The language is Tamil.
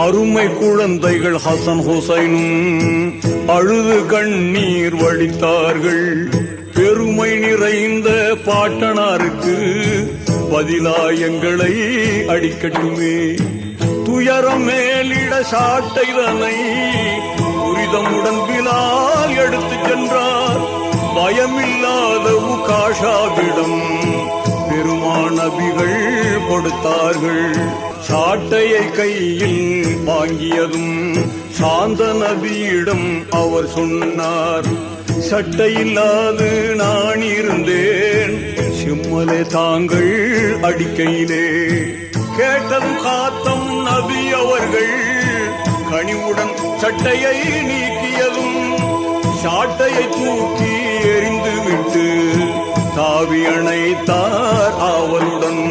அருமை குழந்தைகள் ஹசன் ஹுசைனும் அழுது கண்ணீர் வடித்தார்கள். பெருமை நிறைந்த பாட்டனாருக்கு பதிலா எங்களை அடிக்கட்டுமே. துயரம் மேலிட சாட்டைதனை துரிதமுடன் பிலால் எடுத்துச் சென்றார். பயமில்லாத உகாஷாவிடம் பெருமாநபிகள் கொடுத்தார்கள். சாட்டையை கையில் வாங்கியதும் சாந்த நபியிடம் அவர் சொன்னார், சட்டையில்லாது நான் இருந்தேன், சிம்மலே தாங்கள் அடிக்கையிலே. கேட்டதும் காத்தம் நபி அவர்கள் கனிவுடன் சட்டையை நீக்கியதும் சாட்டையை தூக்கி எறிந்து விட்டு தாவி அணைத்தார் ஆவலுடன்.